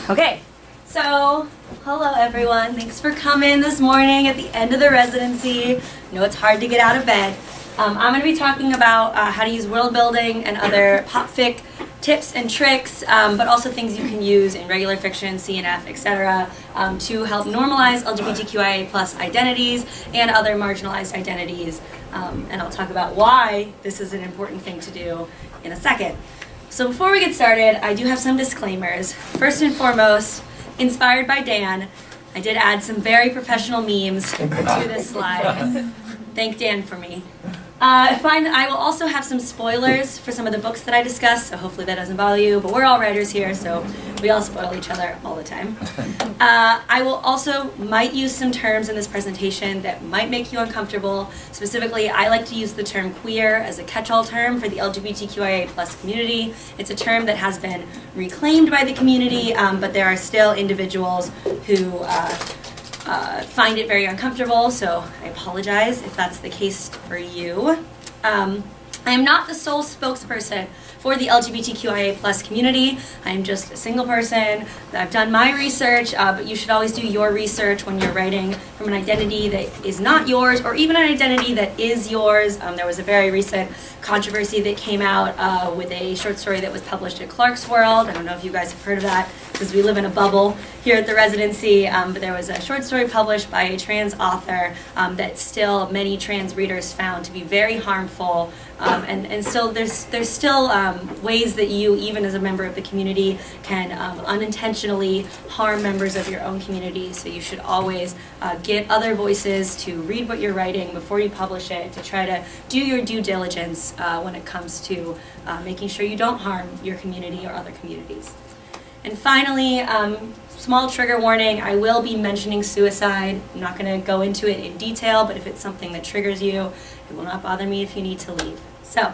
Okay, so hello everyone. Thanks for coming this morning at the end of the residency. I know it's hard to get out of bed. I'm going to be talking about how to use world building and other pop fic tips and tricks, but also things you can use in regular fiction, CNF, etc., to help normalize LGBTQIA plus identities and other marginalized identities. And I'll talk about why this is an important thing to do in a second. So before we get started, I do have some disclaimers. First and foremost, inspired by Dan, I did add some very professional memes to this slide. Thank Dan for me. I will also have some spoilers for some of the books that I discussed, so hopefully that doesn't bother you, but we're all writers here, so we all spoil each other all the time. I will also might use some terms in this presentation that might make you uncomfortable. Specifically, I like to use the term queer as a catch-all term for the LGBTQIA plus community. It's a term that has been reclaimed by the community, but there are still individuals who find it very uncomfortable, so I apologize if that's the case for you. I am not the sole spokesperson for the LGBTQIA plus community. I am just a single person. I've done my research, but you should always do your research when you're writing from an identity that is not yours, or even an identity that is yours. There was a very recent controversy that came out with a short story that was published at Clark's World. I don't know if you guys have heard of that, because we live in a bubble here at the residency, but there was a short story published by a trans author that still many trans readers found to be very harmful, and still there's still ways that you, even as a member of the community, can unintentionally harm members of your own community. So you should always get other voices to read what you're writing before you publish it, to try to do your due diligence when it comes to making sure you don't harm your community or other communities. And finally, small trigger warning, I will be mentioning suicide. I'm not going to go into it in detail, but if it's something that triggers you, it will not bother me if you need to leave. So,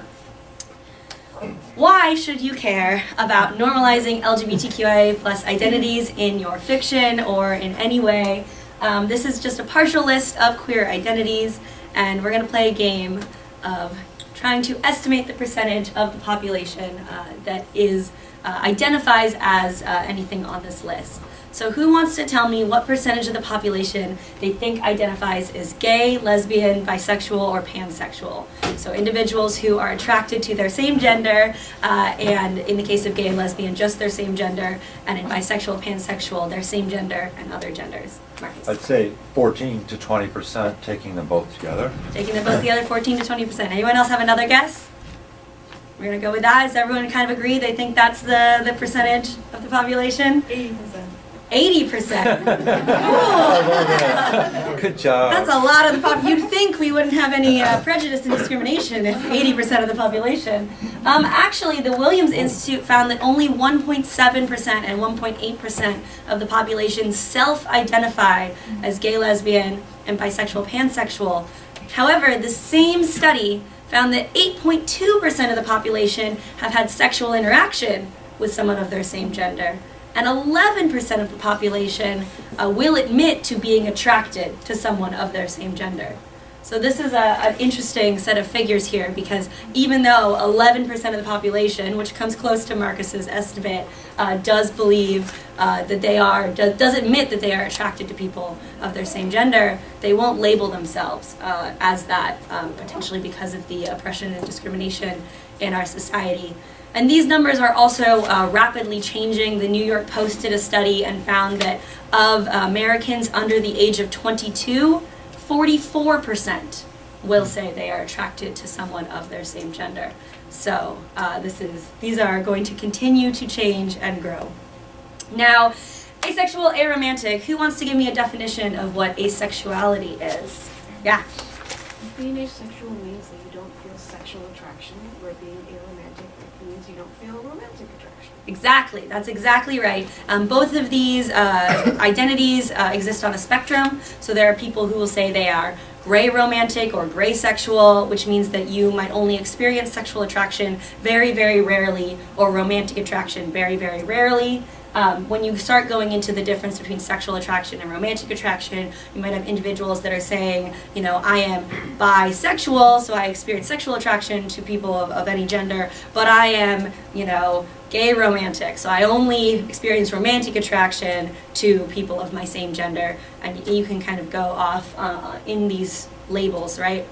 why should you care about normalizing LGBTQIA plus identities in your fiction or in any way? This is just a partial list of queer identities, and we're going to play a game of trying to estimate the percentage of the population that identifies as anything on this list. So who wants to tell me what percentage of the population they think identifies as gay, lesbian, bisexual, or pansexual? So individuals who are attracted to their same gender, and in the case of gay and lesbian, just their same gender, and in bisexual, pansexual, their same gender and other genders. Marcus. I'd say 14 to 20% taking them both together. Taking them both together, 14 to 20%. Anyone else have another guess? We're going to go with that. Does everyone kind of agree they think that's the percentage of the population? 80%. 80%. Good job. That's a lot of the population. You'd think we wouldn't have any prejudice and discrimination if 80% of the population. Actually, the Williams Institute found that only 1.7% and 1.8% of the population self-identify as gay, lesbian, and bisexual, pansexual. However, the same study found that 8.2% of the population have had sexual interaction with someone of their same gender. And 11% of the population will admit to being attracted to someone of their same gender. So this is an interesting set of figures here, because even though 11% of the population, which comes close to Marcus's estimate, does believe that they does admit that they are attracted to people of their same gender, they won't label themselves as that, potentially because of the oppression and discrimination in our society. And these numbers are also rapidly changing. The New York Post did a study and found that of Americans under the age of 22, 44% will say they are attracted to someone of their same gender. So these are going to continue to change and grow. Now, asexual, aromantic. Who wants to give me a definition of what asexuality is? Yeah. Being asexual means that you don't feel sexual attraction, where being aromantic means you don't feel romantic attraction. Exactly, that's exactly right. Both of these identities exist on a spectrum. So there are people who will say they are gray romantic or gray sexual, which means that you might only experience sexual attraction very, very rarely, or romantic attraction very, very rarely. When you start going into the difference between sexual attraction and romantic attraction, you might have individuals that are saying, you know, I am bisexual, so I experience sexual attraction to people of any gender, but I am, you know, gay romantic, so I only experience romantic attraction to people of my same gender, and you can kind of go off in these labels, right?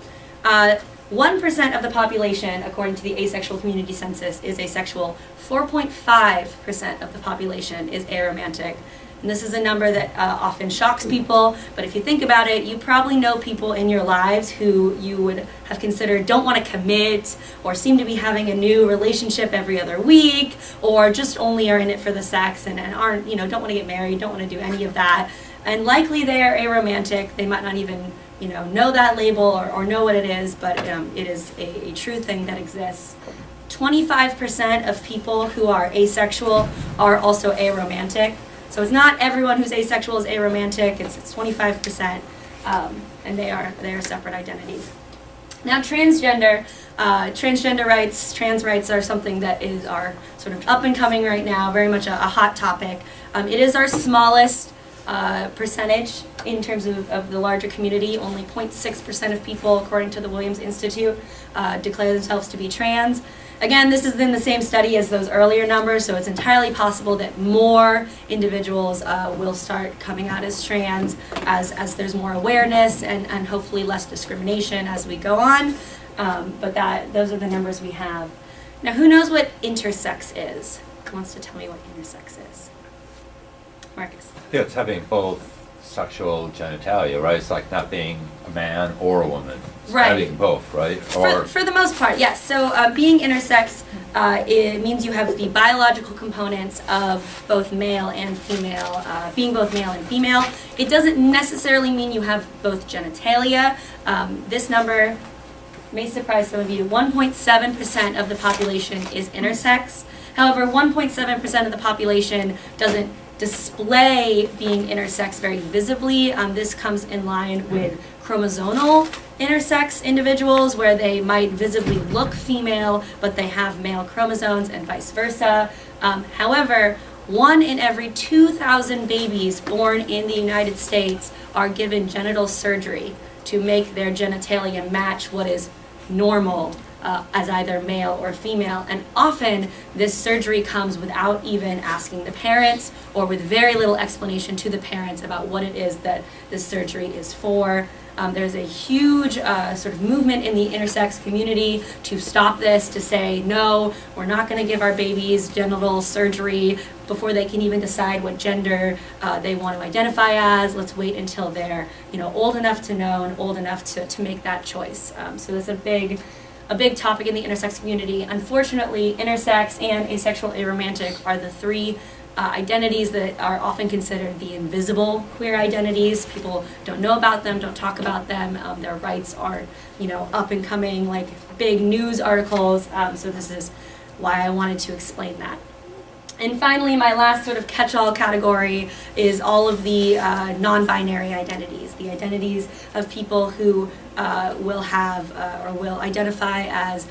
1% of the population, according to the asexual community census, is asexual. 4.5% of the population is aromantic. And this is a number that often shocks people, but if you think about it, you probably know people in your lives who you would have considered don't want to commit, or seem to be having a new relationship every other week, or just only are in it for the sex and aren't, you know, don't want to get married, don't want to do any of that. And likely they are aromantic. They might not even, you know that label or know what it is, but it is a true thing that exists. 25% of people who are asexual are also aromantic. So it's not everyone who's asexual is aromantic, it's 25%, and they are separate identities. Now transgender rights, trans rights are something that are sort of up and coming right now, very much a hot topic. It is our smallest percentage in terms of the larger community. Only 0.6% of people, according to the Williams Institute, declare themselves to be trans. Again, this is in the same study as those earlier numbers, so it's entirely possible that more individuals will start coming out as trans as there's more awareness and hopefully less discrimination as we go on. But those are the numbers we have. Now, who knows what intersex is? Who wants to tell me what intersex is? Marcus. Yeah, it's having both sexual genitalia, right? It's like not being a man or a woman. It's Right. having both, right? For the most part, yes. So being intersex, it means you have the biological components of both male and female, being both male and female. It doesn't necessarily mean you have both genitalia. This number may surprise some of you. 1.7% of the population is intersex. However, 1.7% of the population doesn't display being intersex very visibly. This comes in line with chromosomal intersex individuals, where they might visibly look female, but they have male chromosomes, and vice versa. However, 1 in every 2,000 babies born in the United States are given genital surgery to make their genitalia match what is normal as either male or female, and often this surgery comes without even asking the parents, or with very little explanation to the parents about what it is that this surgery is for. There's a huge sort of movement in the intersex community to stop this, to say, no, we're not going to give our babies genital surgery before they can even decide what gender they want to identify as. Let's wait until they're, old enough to know and old enough to make that choice. So that's a big topic in the intersex community. Unfortunately, intersex and asexual aromantic are the three identities that are often considered the invisible queer identities. People don't know about them, don't talk about them. Their rights are, up and coming, like big news articles. So this is why I wanted to explain that. And finally, my last sort of catch-all category is all of the non-binary identities, the identities of people who will have or will identify as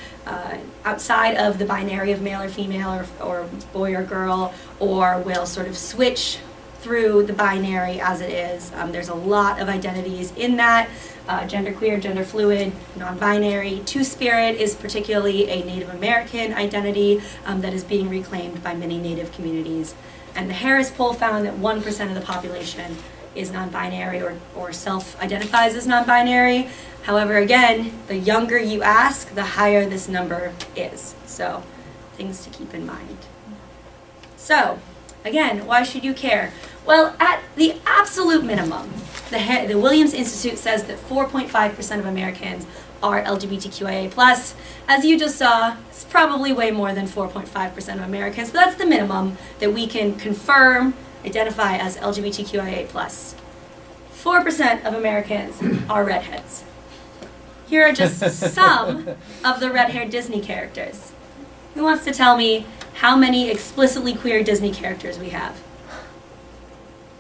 outside of the binary of male or female or boy or girl, or will sort of switch through the binary as it is. There's a lot of identities in that. Genderqueer, gender fluid, non-binary. Two-spirit is particularly a Native American identity that is being reclaimed by many Native communities. And the Harris poll found that 1% of the population is non-binary or self-identifies as non-binary. However, again, the younger you ask, the higher this number is. So, things to keep in mind. So, again, why should you care? Well, at the absolute minimum, the Williams Institute says that 4.5% of Americans are LGBTQIA+. As you just saw, it's probably way more than 4.5% of Americans, but that's the minimum that we can confirm, identify as LGBTQIA+. 4% of Americans are redheads. Here are just some of the red-haired Disney characters. Who wants to tell me how many explicitly queer Disney characters we have?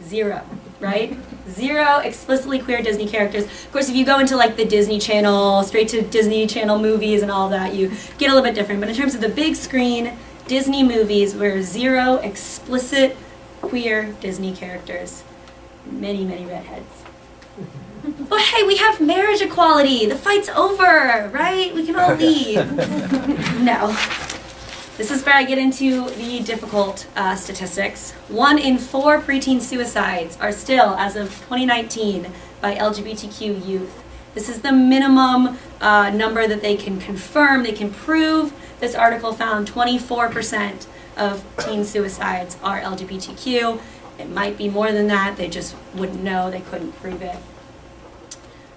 0, right? 0 explicitly queer Disney characters. Of course, if you go into like the Disney Channel, straight to Disney Channel movies and all that, you get a little bit different. But in terms of the big screen Disney movies, we're 0 explicit queer Disney characters. Many, many redheads. But hey, we have marriage equality. The fight's over, right? We can all leave. No. This is where I get into the difficult statistics. 1 in 4 preteen suicides are still, as of 2019, by LGBTQ youth. This is the minimum number that they can confirm, they can prove. This article found 24% of teen suicides are LGBTQ. It might be more than that, they just wouldn't know, they couldn't prove it.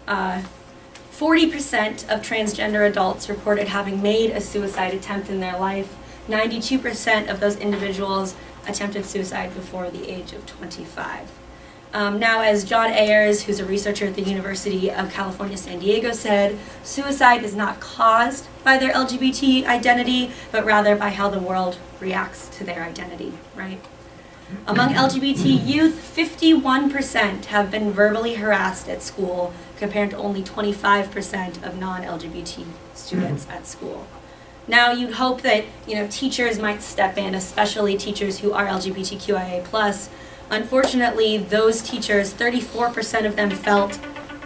40% of transgender adults reported having made a suicide attempt in their life. 92% of those individuals attempted suicide before the age of 25. Now, as John Ayers, who's a researcher at the University of California, San Diego, said, suicide is not caused by their LGBT identity, but rather by how the world reacts to their identity, right? Among LGBT youth, 51% have been verbally harassed at school, compared to only 25% of non-LGBT students at school. Now, you'd hope that, teachers might step in, especially teachers who are LGBTQIA+. Unfortunately, those teachers, 34% of them felt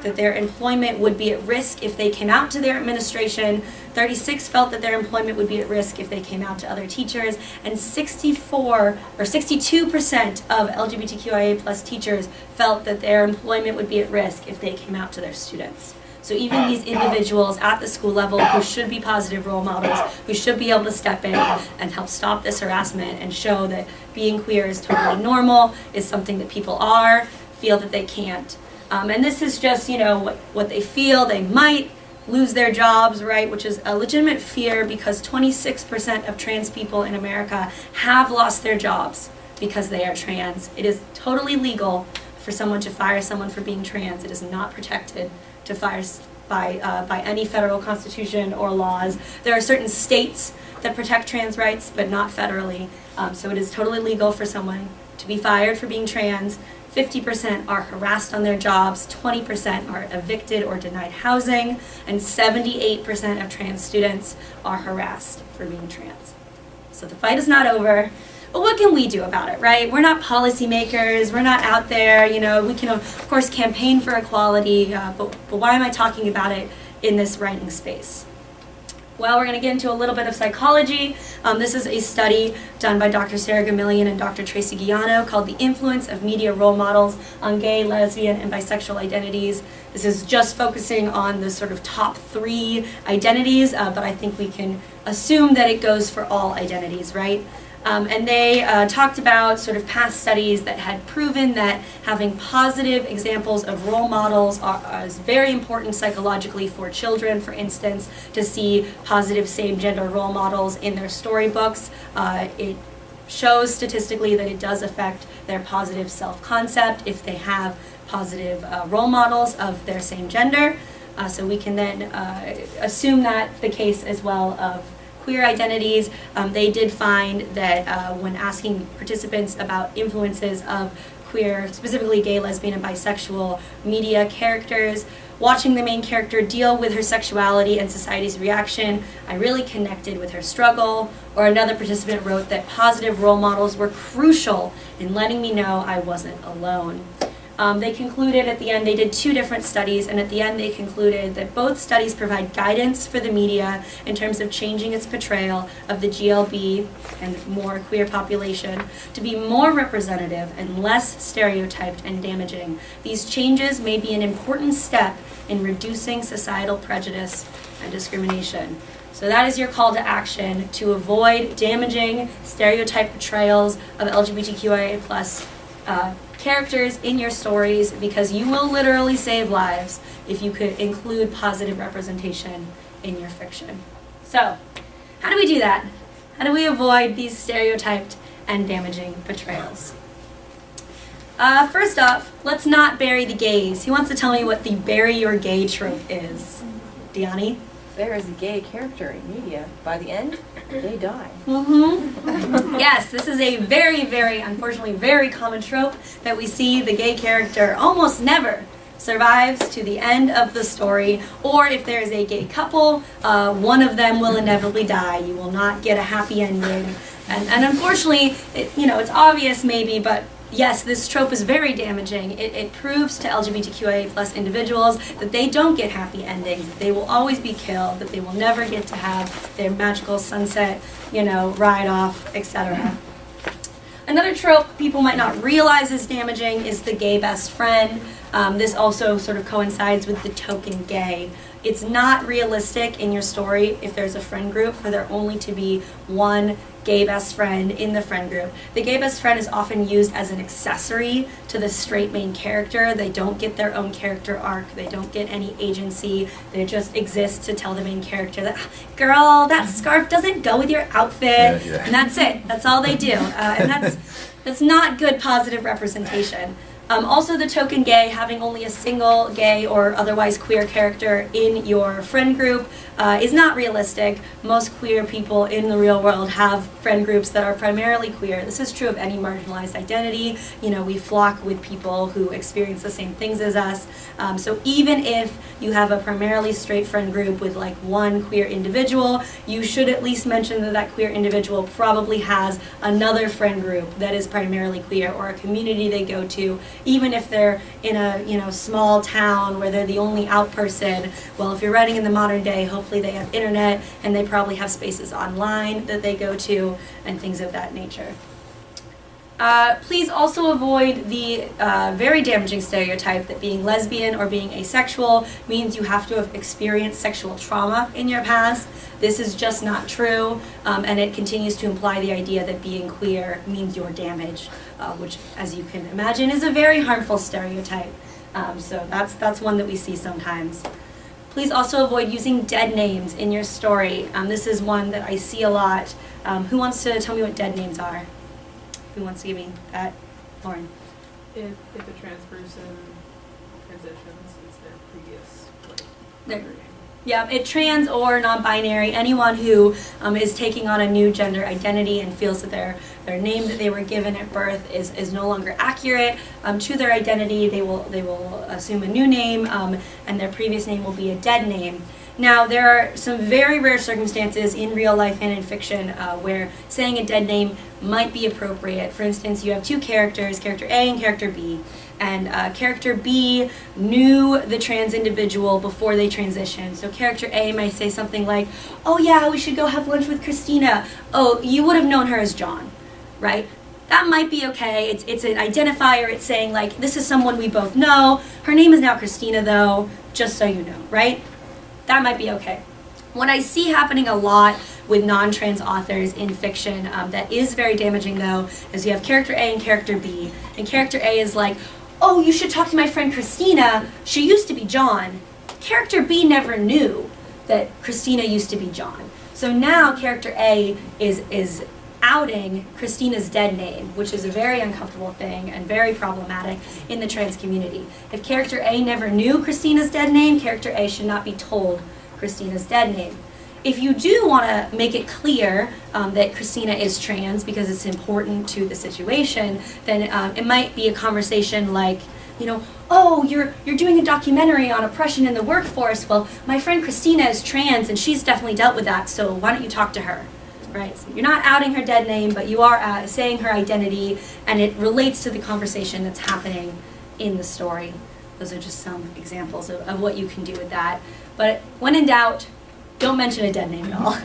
that their employment would be at risk if they came out to their administration. 36% felt that their employment would be at risk if they came out to other teachers, and 62% of LGBTQIA+ teachers felt that their employment would be at risk if they came out to their students. So even these individuals at the school level who should be positive role models, who should be able to step in and help stop this harassment and show that being queer is totally normal, is something that people are, feel that they can't. And this is just, what they feel. They might lose their jobs, right, which is a legitimate fear because 26% of trans people in America have lost their jobs because they are trans. It is totally legal for someone to fire someone for being trans. It is not protected to fire by any federal constitution or laws. There are certain states that protect trans rights, but not federally. So it is totally legal for someone to be fired for being trans. 50% are harassed on their jobs, 20% are evicted or denied housing, and 78% of trans students are harassed for being trans. So the fight is not over. But what can we do about it, right? We're not policymakers, we're not out there, we can of course campaign for equality, but why am I talking about it in this writing space? Well, we're going to get into a little bit of psychology. This is a study done by Dr. Sarah Gamillion and Dr. Tracy Guiano called The Influence of Media Role Models on Gay, Lesbian, and Bisexual Identities. This is just focusing on the sort of top 3 identities, but I think we can assume that it goes for all identities, right? And they talked about sort of past studies that had proven that having positive examples of role models is very important psychologically for children, for instance, to see positive same-gender role models in their storybooks. It shows statistically that it does affect their positive self-concept if they have positive role models of their same gender. So we can then assume that the case as well of queer identities. They did find that when asking participants about influences of queer, specifically gay, lesbian, and bisexual media characters, watching the main character deal with her sexuality and society's reaction, I really connected with her struggle. Or another participant wrote that positive role models were crucial in letting me know I wasn't alone. They concluded at the end, they did 2 different studies, and at the end they concluded that both studies provide guidance for the media in terms of changing its portrayal of the GLB and more queer population to be more representative and less stereotyped and damaging. These changes may be an important step in reducing societal prejudice and discrimination. So that is your call to action to avoid damaging stereotype portrayals of LGBTQIA+ characters in your stories, because you will literally save lives if you could include positive representation in your fiction. So, how do we do that? How do we avoid these stereotyped and damaging portrayals? First off, let's not bury the gays. Who wants to tell me what the bury your gay trope is? Diani? There is a gay character in media. By the end, they die. Mm-hmm. Yes, this is a very, very, unfortunately, very common trope that we see. The gay character almost never survives to the end of the story, or if there is a gay couple, one of them will inevitably die. You will not get a happy ending. And unfortunately, it's obvious maybe, but yes, this trope is very damaging. It proves to LGBTQIA plus individuals that they don't get happy endings, that they will always be killed, that they will never get to have their magical sunset, ride off, etc. Another trope people might not realize is damaging is the gay best friend. This also sort of coincides with the token gay. It's not realistic in your story if there's a friend group for there only to be one gay best friend in the friend group. The gay best friend is often used as an accessory to the straight main character. They don't get their own character arc. They don't get any agency. They just exist to tell the main character that, girl, that scarf doesn't go with your outfit. Yeah. And that's it. That's all they do. And that's not good positive representation. Also, the token gay, having only a single gay or otherwise queer character in your friend group is not realistic. Most queer people in the real world have friend groups that are primarily queer. This is true of any marginalized identity. We flock with people who experience the same things as us. So even if you have a primarily straight friend group with like one queer individual, you should at least mention that that queer individual probably has another friend group that is primarily queer, or a community they go to, even if they're in a small town where they're the only out person. Well, if you're writing in the modern day, hopefully they have internet and they probably have spaces online that they go to and things of that nature. Please also avoid the very damaging stereotype that being lesbian or being asexual means you have to have experienced sexual trauma in your past. This is just not true, and it continues to imply the idea that being queer means you're damaged, which, as you can imagine, is a very harmful stereotype. So that's one that we see sometimes. Please also avoid using dead names in your story. This is one that I see a lot. Who wants to tell me what dead names are? Who wants to give me that? Lauren. If a trans person transitions, it's their previous Their- gender name. Yeah, trans or non-binary, anyone who is taking on a new gender identity and feels that their name that they were given at birth is no longer accurate to their identity, they will assume a new name, and their previous name will be a dead name. Now, there are some very rare circumstances in real life and in fiction where saying a dead name might be appropriate. For instance, you have two characters, character A and character B, and character B knew the trans individual before they transitioned. So character A might say something like, "Oh yeah, we should go have lunch with Christina. Oh, you would have known her as John," right? That might be okay. It's an identifier. It's saying like, this is someone we both know. Her name is now Christina though, just so you know, right? That might be okay. What I see happening a lot with non-trans authors in fiction that is very damaging though, is you have character A and character B, and character A is like, "Oh, you should talk to my friend Christina. She used to be John." Character B never knew that Christina used to be John. So now character A is outing Christina's dead name, which is a very uncomfortable thing and very problematic in the trans community. If character A never knew Christina's dead name, character A should not be told Christina's dead name. If you do want to make it clear that Christina is trans because it's important to the situation, then it might be a conversation like, "Oh, you're doing a documentary on oppression in the workforce. Well, my friend Christina is trans and she's definitely dealt with that, so why don't you talk to her?" Right? So you're not outing her dead name, but you are saying her identity, and it relates to the conversation that's happening in the story. Those are just some examples of what you can do with that. But when in doubt, don't mention a dead name at all.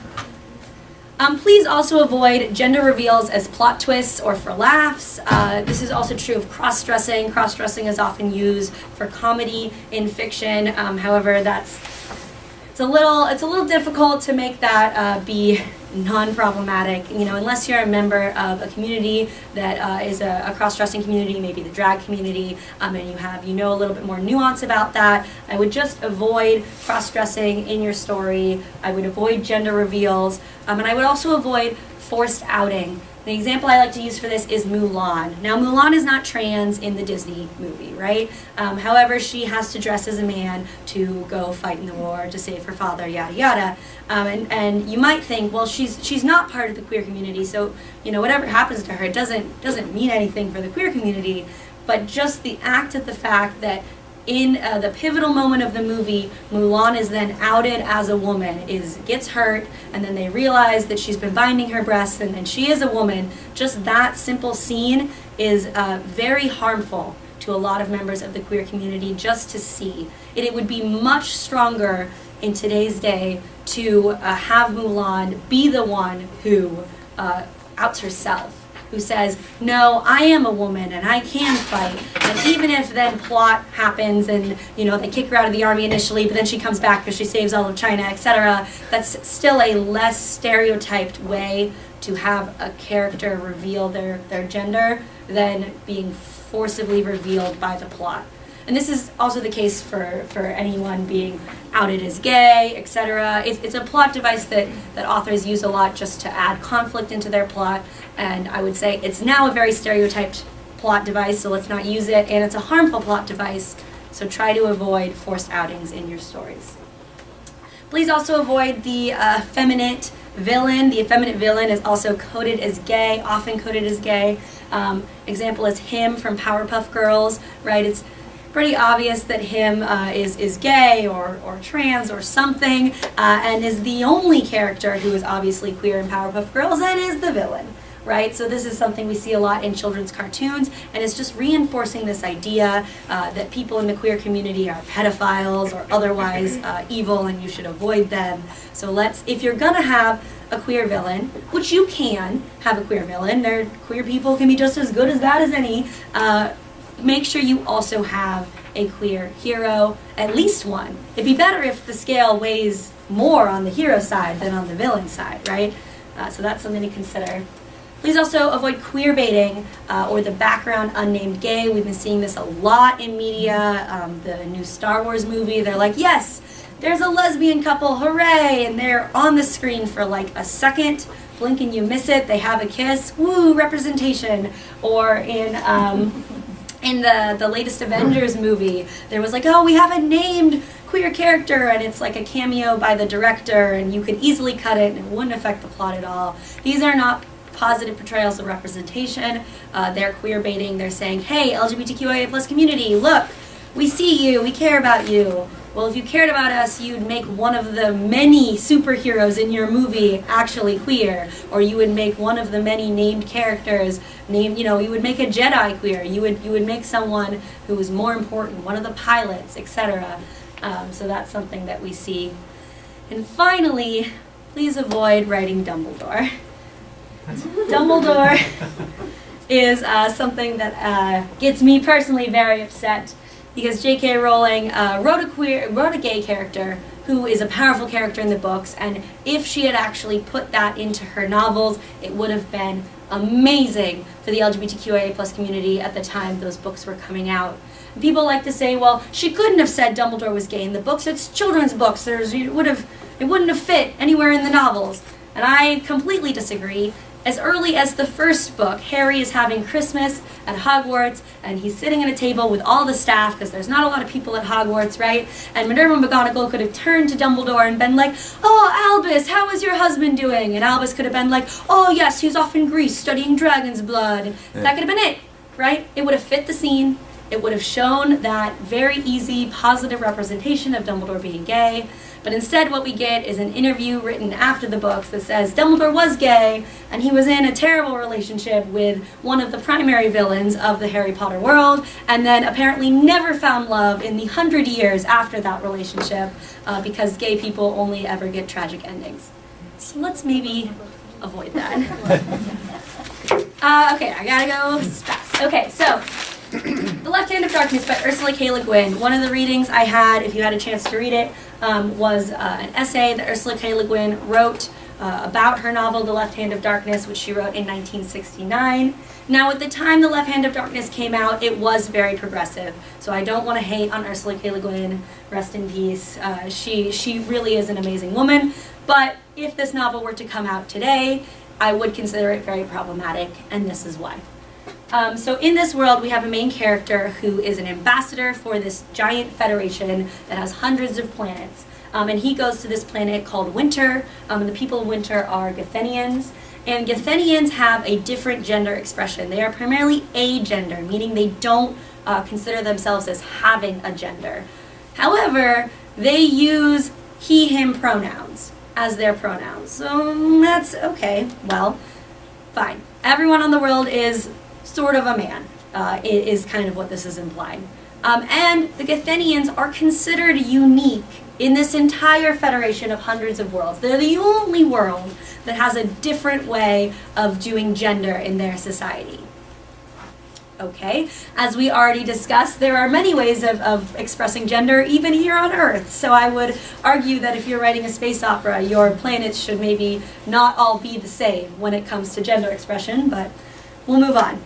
Please also avoid gender reveals as plot twists or for laughs. This is also true of cross-dressing. Cross-dressing is often used for comedy in fiction. However, it's a little difficult to make that be non-problematic, unless you're a member of a community that is a cross-dressing community, maybe the drag community, and you know a little bit more nuance about that. I would just avoid cross-dressing in your story. I would avoid gender reveals, and I would also avoid forced outing. The example I like to use for this is Mulan. Now, Mulan is not trans in the Disney movie, right? However, she has to dress as a man to go fight in the war to save her father, yada yada. And you might think, well, she's not part of the queer community, so whatever happens to her, it doesn't mean anything for the queer community. But just the act of the fact that in the pivotal moment of the movie, Mulan is then outed as a woman, gets hurt, and then they realize that she's been binding her breasts and she is a woman. Just that simple scene is very harmful to a lot of members of the queer community just to see. It would be much stronger in today's day to have Mulan be the one who outs herself, who says, no, I am a woman and I can fight. And even if then plot happens and, you know, they kick her out of the army initially, but then she comes back because she saves all of China, etc., that's still a less stereotyped way to have a character reveal their gender than being forcibly revealed by the plot. And this is also the case for anyone being outed as gay, etc. It's a plot device that authors use a lot just to add conflict into their plot, and I would say it's now a very stereotyped plot device, so let's not use it, and it's a harmful plot device, so try to avoid forced outings in your stories. Please also avoid the effeminate villain. The effeminate villain is also coded as gay, often coded as gay. Example is him from Powerpuff Girls, right? It's pretty obvious that him is gay or trans or something, and is the only character who is obviously queer in Powerpuff Girls and is the villain, right? So this is something we see a lot in children's cartoons, and it's just reinforcing this idea that people in the queer community are pedophiles or otherwise evil and you should avoid them. So if you're gonna have a queer villain, which you can have a queer villain, queer people can be just as good as bad as any, make sure you also have a queer hero, at least one. It'd be better if the scale weighs more on the hero side than on the villain side, right? So that's something to consider. Please also avoid queer baiting or the background unnamed gay. We've been seeing this a lot in media. The new Star Wars movie, they're like, yes, there's a lesbian couple, hooray! And they're on the screen for like a second. Blink and you miss it. They have a kiss. Woo, representation. Or in the latest Avengers movie, there was like, oh, we have a named queer character, and it's like a cameo by the director, and you could easily cut it, and it wouldn't affect the plot at all. These are not positive portrayals of representation. They're queer baiting. They're saying, hey, LGBTQIA plus community, look, we see you, we care about you. Well, if you cared about us, you'd make one of the many superheroes in your movie actually queer, or you would make one of the many named characters you would make a Jedi queer. You would make someone who was more important, one of the pilots, etc. So that's something that we see. And finally, please avoid writing Dumbledore. Dumbledore is something that gets me personally very upset, because J.K. Rowling wrote a gay character who is a powerful character in the books, and if she had actually put that into her novels, it would have been amazing for the LGBTQIA plus community at the time those books were coming out. And people like to say, well, she couldn't have said Dumbledore was gay in the books, it's children's books, it wouldn't have fit anywhere in the novels. And I completely disagree. As early as the first book, Harry is having Christmas at Hogwarts, and he's sitting at a table with all the staff, because there's not a lot of people at Hogwarts, right? And Minerva McGonagall could have turned to Dumbledore and been like, oh, Albus, how is your husband doing? And Albus could have been like, oh, yes, he's off in Greece studying dragon's blood. And that could have been it, right? It would have fit the scene. It would have shown that very easy, positive representation of Dumbledore being gay. But instead what we get is an interview written after the books that says Dumbledore was gay, and he was in a terrible relationship with one of the primary villains of the Harry Potter world, and then apparently never found love in the 100 years after that relationship, because gay people only ever get tragic endings. So let's maybe avoid that. Okay, I gotta go fast. Okay, so The Left Hand of Darkness by Ursula K Le Guin. One of the readings I had, if you had a chance to read it, was an essay that Ursula K Le Guin wrote about her novel, The Left Hand of Darkness, which she wrote in 1969. Now, at the time The Left Hand of Darkness came out, it was very progressive. So I don't want to hate on Ursula K Le Guin. Rest in peace. She really is an amazing woman. But if this novel were to come out today, I would consider it very problematic, and this is why. So in this world, we have a main character who is an ambassador for this giant federation that has hundreds of planets. And he goes to this planet called Winter, and the people of Winter are Gathenians. And Gathenians have a different gender expression. They are primarily agender, meaning they don't consider themselves as having a gender. However, they use he, him pronouns as their pronouns. So that's okay. Well, fine. Everyone on the world is sort of a man, is kind of what this is implying. And the Gathenians are considered unique in this entire federation of hundreds of worlds. They're the only world that has a different way of doing gender in their society. Okay, as we already discussed, there are many ways of expressing gender even here on Earth. So I would argue that if you're writing a space opera, your planets should maybe not all be the same when it comes to gender expression, but we'll move on.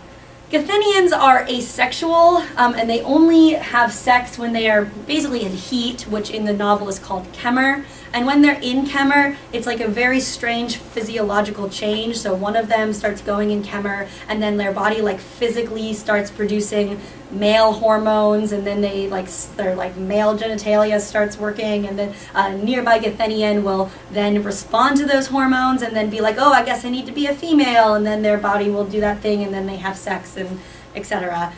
Gathenians are asexual, and they only have sex when they are basically in heat, which in the novel is called Kemmer. And when they're in Kemmer, it's like a very strange physiological change. So one of them starts going in Kemmer, and then their body like physically starts producing male hormones, and then their male genitalia starts working, and then a nearby Gathenian will then respond to those hormones and then be like, oh, I guess I need to be a female, and then their body will do that thing, and then they have sex, and etc.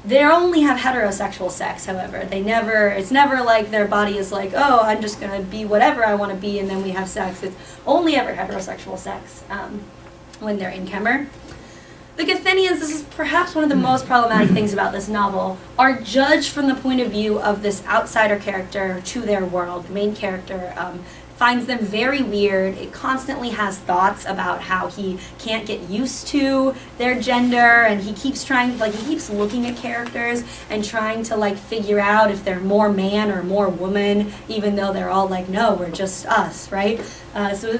They only have heterosexual sex, however. It's never like their body is like, oh, I'm just going to be whatever I want to be, and then we have sex. It's only ever heterosexual sex when they're in Kemmer. The Gathenians, this is perhaps one of the most problematic things about this novel, are judged from the point of view of this outsider character to their world. The main character finds them very weird. It constantly has thoughts about how he can't get used to their gender, and he keeps looking at characters and trying to figure out if they're more man or more woman, even though they're all like, no, we're just us, right? So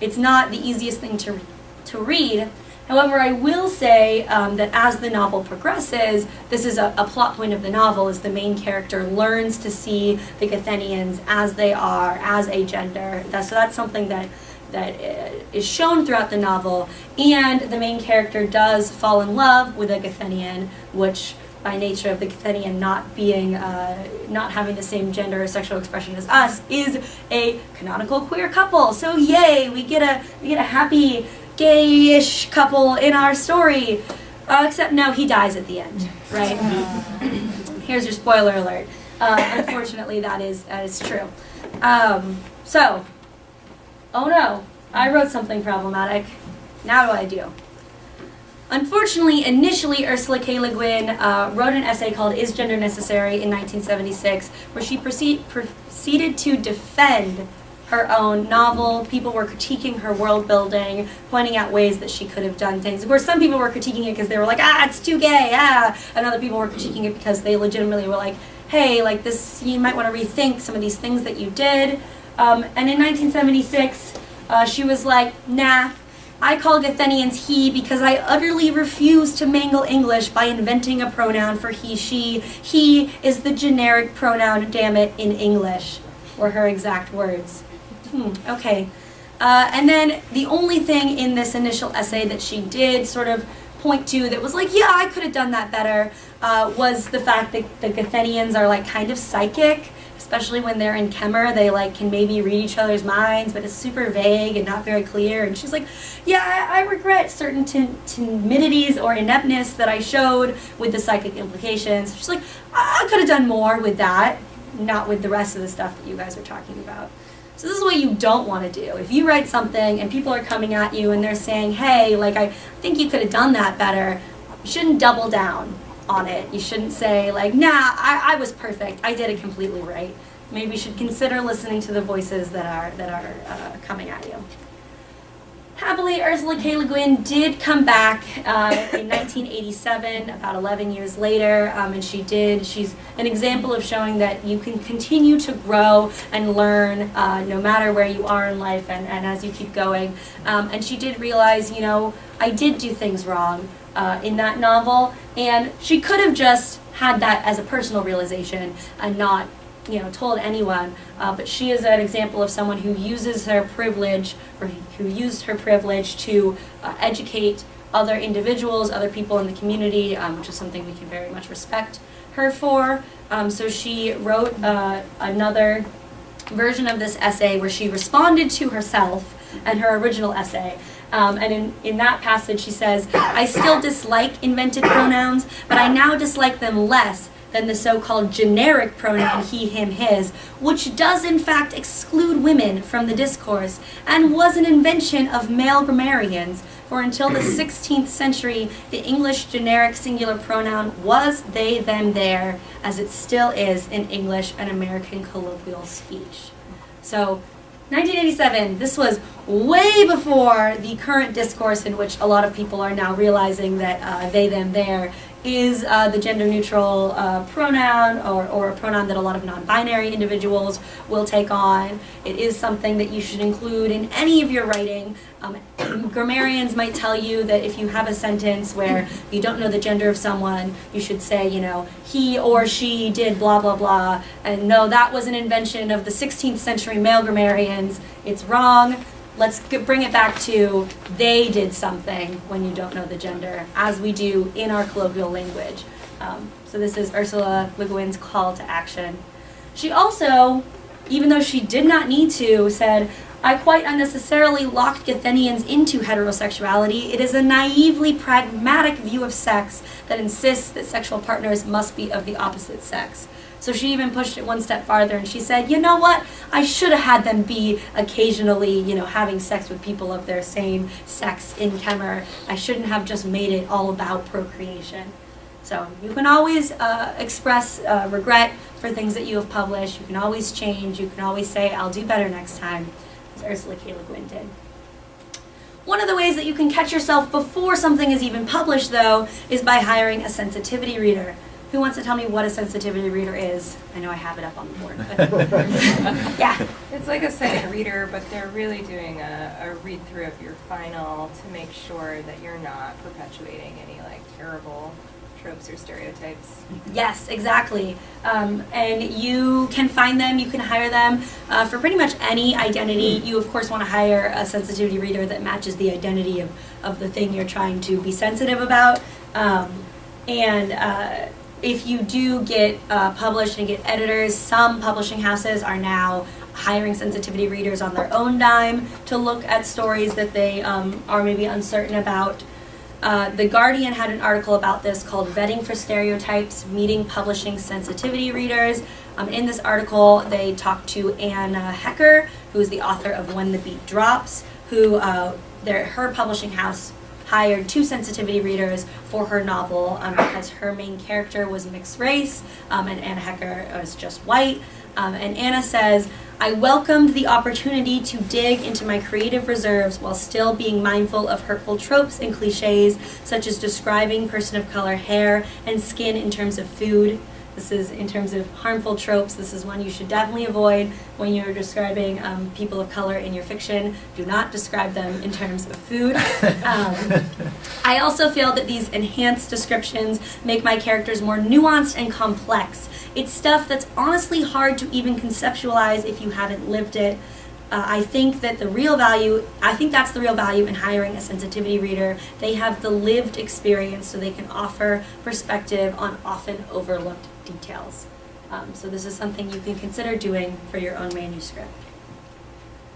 it's not the easiest thing to read. However, I will say that as the novel progresses, this is a plot point of the novel, is the main character learns to see the Gathenians as they are, as a gender. So that's something that is shown throughout the novel, and the main character does fall in love with a Gathenian, which by nature of the Gathenian not having the same gender or sexual expression as us, is a canonical queer couple. So yay, we get a happy gay-ish couple in our story, except no, he dies at the end, right? Here's your spoiler alert. Unfortunately, that is true. So, oh no, I wrote something problematic. Now what do I do? Unfortunately, initially, Ursula K Le Guin wrote an essay called Is Gender Necessary in 1976, where she proceeded to defend her own novel. People were critiquing her world building, pointing out ways that she could have done things. Of course, some people were critiquing it because they were like, it's too gay, and other people were critiquing it because they legitimately were like, hey, this, you might want to rethink some of these things that you did. And in 1976, she was like, nah, I call Gathenians he because I utterly refuse to mangle English by inventing a pronoun for he, she. He is the generic pronoun, damn it, in English, were her exact words. Okay. And then the only thing in this initial essay that she did sort of point to that was like, yeah, I could have done that better, was the fact that the Gathenians are kind of psychic, especially when they're in Kemmer. They can maybe read each other's minds, but it's super vague and not very clear. And she's like, yeah, I regret certain timidities or ineptness that I showed with the psychic implications. She's like, I could have done more with that, not with the rest of the stuff that you guys are talking about. So this is what you don't want to do. If you write something and people are coming at you and they're saying, hey, I think you could have done that better, you shouldn't double down on it. You shouldn't say, nah, I was perfect. I did it completely right. Maybe you should consider listening to the voices that are coming at you. Happily, Ursula K Le Guin did come back in 1987, about 11 years later, and she's an example of showing that you can continue to grow and learn no matter where you are in life and as you keep going. And she did realize, I did do things wrong in that novel, and she could have just had that as a personal realization and not told anyone, but she is an example of someone who uses her privilege, or who used her privilege to educate other individuals, other people in the community, which is something we can very much respect her for. So she wrote another version of this essay where she responded to herself and her original essay, And in that passage, she says, I still dislike invented pronouns, but I now dislike them less than the so-called generic pronoun he, him, his, which does in fact exclude women from the discourse and was an invention of male grammarians. For until the 16th century, the English generic singular pronoun was they, them, their, as it still is in English and American colloquial speech. So, 1987, this was way before the current discourse in which a lot of people are now realizing that they, them, their is the gender-neutral pronoun or a pronoun that a lot of non-binary individuals will take on. It is something that you should include in any of your writing. Grammarians might tell you that if you have a sentence where you don't know the gender of someone, you should say, you know, he or she did blah, blah, blah. And no, that was an invention of the 16th century male grammarians. It's wrong. Let's bring it back to they did something when you don't know the gender, as we do in our colloquial language. So this is Ursula Le Guin's call to action. She also, even though she did not need to, said, I quite unnecessarily locked Gathenians into heterosexuality. It is a naively pragmatic view of sex that insists that sexual partners must be of the opposite sex. So she even pushed it one step farther and she said, you know what, I should have had them be occasionally, you know, having sex with people of their same sex in Kemmer. I shouldn't have just made it all about procreation. So you can always express regret for things that you have published. You can always change. You can always say, I'll do better next time, as Ursula K Le Guin did. One of the ways that you can catch yourself before something is even published, though, is by hiring a sensitivity reader. Who wants to tell me what a sensitivity reader is? I know I have it up on the board. But yeah. It's like a second reader, but they're really doing a read-through of your final to make sure that you're not perpetuating any like terrible tropes or stereotypes. Yes, exactly. And you can find them, you can hire them for pretty much any identity. You, of course, want to hire a sensitivity reader that matches the identity of the thing you're trying to be sensitive about. If you do get published and get editors, some publishing houses are now hiring sensitivity readers on their own dime to look at stories that they are maybe uncertain about. The Guardian had an article about this called Vetting for Stereotypes, Meeting Publishing Sensitivity Readers. In this article, they talked to Anne Hecker, who is the author of When the Beat Drops, who her publishing house hired 2 sensitivity readers for her novel because her main character was mixed race and Anna Hecker was just white. And Anna says, I welcomed the opportunity to dig into my creative reserves while still being mindful of hurtful tropes and cliches, such as describing person of color hair and skin in terms of food. This is in terms of harmful tropes. This is one you should definitely avoid when you're describing people of color in your fiction. Do not describe them in terms of food. I also feel that these enhanced descriptions make my characters more nuanced and complex. It's stuff that's honestly hard to even conceptualize if you haven't lived it. I think that's the real value in hiring a sensitivity reader. They have the lived experience, so they can offer perspective on often overlooked details. So this is something you can consider doing for your own manuscript.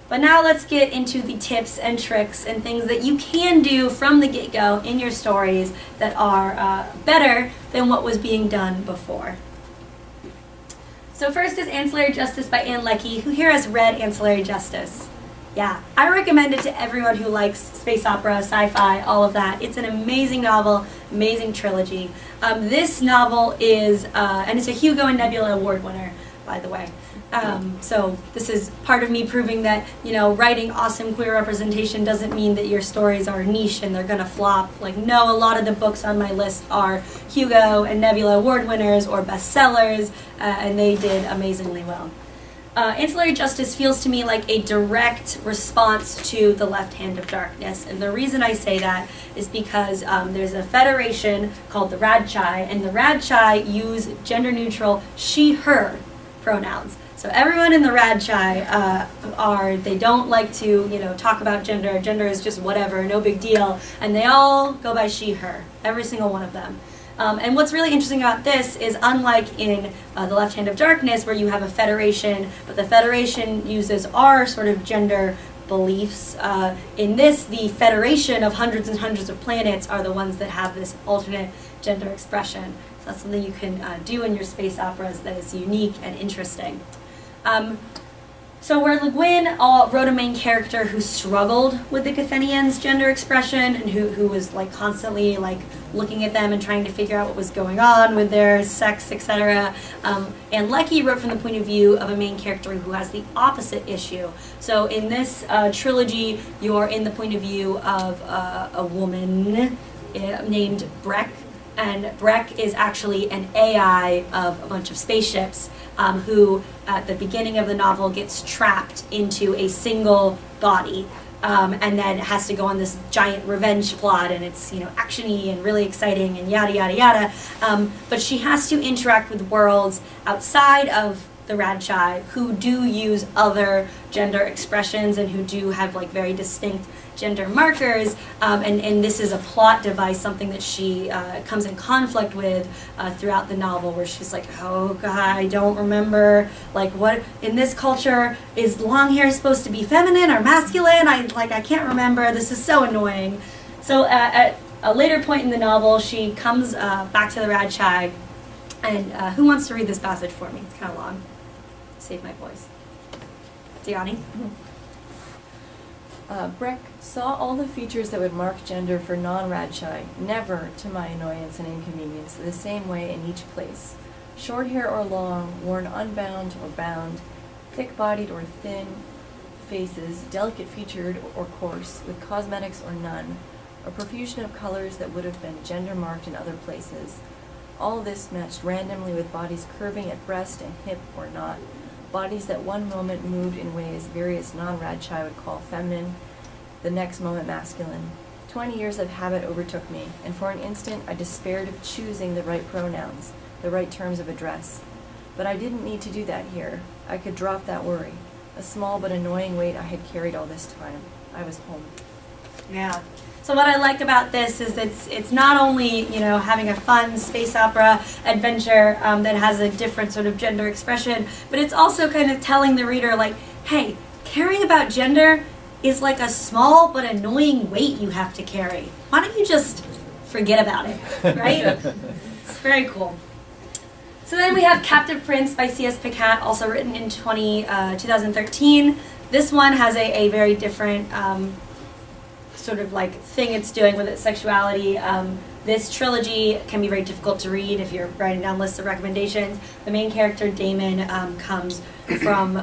But now let's get into the tips and tricks and things that you can do from the get-go in your stories that are better than what was being done before. So first is Ancillary Justice by Ann Leckie. Who here has read Ancillary Justice? Yeah, I recommend it to everyone who likes space opera, sci-fi, all of that. It's an amazing novel, amazing trilogy. This novel is, and it's a Hugo and Nebula Award winner, by the way. So this is part of me proving that, you know, writing awesome queer representation doesn't mean that your stories are niche and they're gonna flop. Like, no, a lot of the books on my list are Hugo and Nebula Award winners or bestsellers, and they did amazingly well. Ancillary Justice feels to me like a direct response to The Left Hand of Darkness, and the reason I say that is because there's a federation called the Radchai, and the Radchai use gender-neutral she/her pronouns. So everyone in the Radchai they don't like to, you know, talk about gender. Gender is just whatever, no big deal, and they all go by she/her, every single one of them. And what's really interesting about this is, unlike in The Left Hand of Darkness, where you have a federation, but the federation uses our sort of gender beliefs. In this, the federation of hundreds and hundreds of planets are the ones that have this alternate gender expression. So that's something you can do in your space operas that is unique and interesting. So where Le Guin wrote a main character who struggled with the Cathenians' gender expression and who was like constantly like looking at them and trying to figure out what was going on with their sex, etc. And Lecky wrote from the point of view of a main character who has the opposite issue. So in this trilogy, you're in the point of view of a woman named Breck. And Breck is actually an AI of a bunch of spaceships who, at the beginning of the novel, gets trapped into a single body and then has to go on this giant revenge plot, and it's, you know, action-y and really exciting and yada, yada, yada. But she has to interact with worlds outside of the Radshai who do use other gender expressions and who do have like very distinct gender markers, and this is a plot device, something that she comes in conflict with throughout the novel, where she's like, oh god, I don't remember, like, what in this culture is long hair supposed to be feminine or masculine? I can't remember, this is so annoying. So at a later point in the novel, she comes back to the Radshai, and who wants to read this passage for me? It's kind of long. Save my voice. Diani? Breck saw all the features that would mark gender for non-Radshai, never, to my annoyance and inconvenience, the same way in each place. Short hair or long, worn unbound or bound, thick-bodied or thin faces, delicate-featured or coarse, with cosmetics or none, a profusion of colors that would have been gender-marked in other places. All this matched randomly with bodies curving at breast and hip or not, bodies that one moment moved in ways various non-Radshai would call feminine, the next moment masculine. 20 years of habit overtook me, and for an instant I despaired of choosing the right pronouns, the right terms of address. But I didn't need to do that here. I could drop that worry, a small but annoying weight I had carried all this time. I was home. Yeah. So what I like about this is it's not only, you know, having a fun space opera adventure that has a different sort of gender expression, but it's also kind of telling the reader, like, hey, caring about gender is like a small but annoying weight you have to carry. Why don't you just forget about it, right? It's very cool. So then we have Captive Prince by C.S. Pacat, also written in 2013. This one has a very different sort of like thing it's doing with its sexuality. This trilogy can be very difficult to read if you're writing down lists of recommendations. The main character, Damon, comes from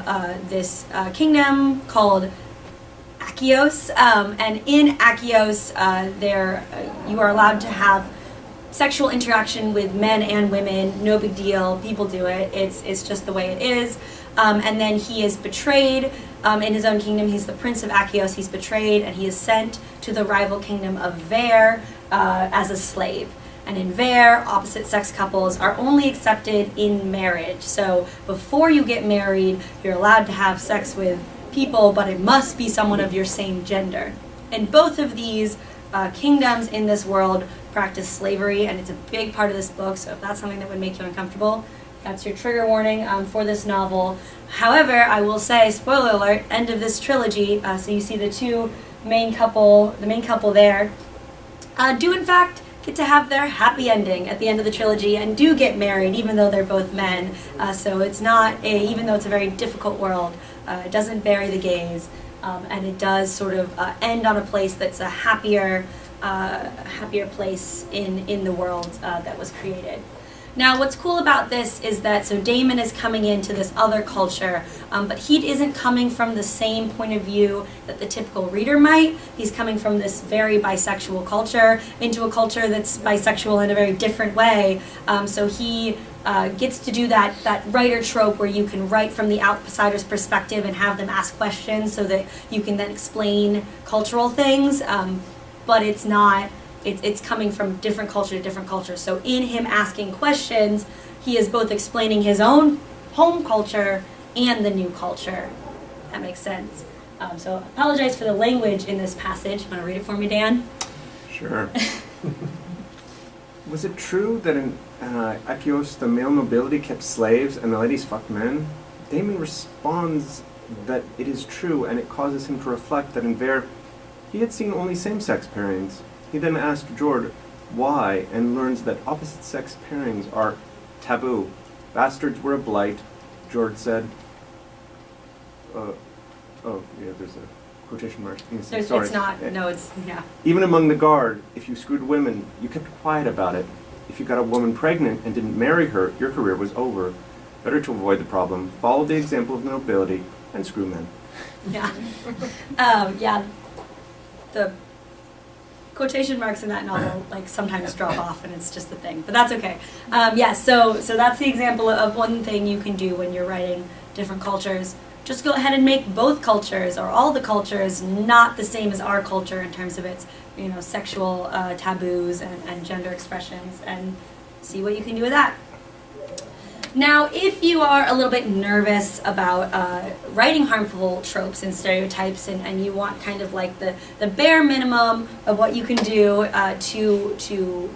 this kingdom called Achios, and in Achios, you are allowed to have sexual interaction with men and women. No big deal. People do it. It's just the way it is. And then he is betrayed in his own kingdom. He's the prince of Achios. He's betrayed, and he is sent to the rival kingdom of Ver as a slave. And in Ver, opposite-sex couples are only accepted in marriage. So before you get married, you're allowed to have sex with people, but it must be someone of your same gender. And both of these kingdoms in this world practice slavery, and it's a big part of this book, so if that's something that would make you uncomfortable, that's your trigger warning for this novel. However, I will say, spoiler alert, end of this trilogy, so you see the main couple there, do in fact get to have their happy ending at the end of the trilogy and do get married, even though they're both men. So it's not, even though it's a very difficult world, it doesn't bury the gays, and it does sort of end on a place that's a happier place in the world that was created. Now, what's cool about this is that, so Damon is coming into this other culture, but he isn't coming from the same point of view that the typical reader might. He's coming from this very bisexual culture into a culture that's bisexual in a very different way. So he gets to do that writer trope where you can write from the outsider's perspective and have them ask questions so that you can then explain cultural things, but it's not. It's coming from different culture to different culture. So in him asking questions, he is both explaining his own home culture and the new culture. That makes sense. So I apologize for the language in this passage. Want to read it for me, Dan? Sure. Was it true that in Achios the male nobility kept slaves and the ladies fucked men? Damon responds that it is true, and it causes him to reflect that in Vere he had seen only same-sex pairings. He then asked Jord why, and learns that opposite-sex pairings are taboo. Bastards were a blight. Jord said, oh yeah, there's a quotation mark. Sorry. It's not, no, it's, yeah. Even among the guard, if you screwed women, you kept quiet about it. If you got a woman pregnant and didn't marry her, your career was over. Better to avoid the problem, follow the example of the nobility, and screw men. Yeah. Yeah. The quotation marks in that novel like sometimes drop off, and it's just a thing, but that's okay. Yeah, so that's the example of one thing you can do when you're writing different cultures. Just go ahead and make both cultures or all the cultures not the same as our culture in terms of its, sexual taboos and gender expressions, and see what you can do with that. Now, if you are a little bit nervous about writing harmful tropes and stereotypes, and you want kind of like the bare minimum of what you can do to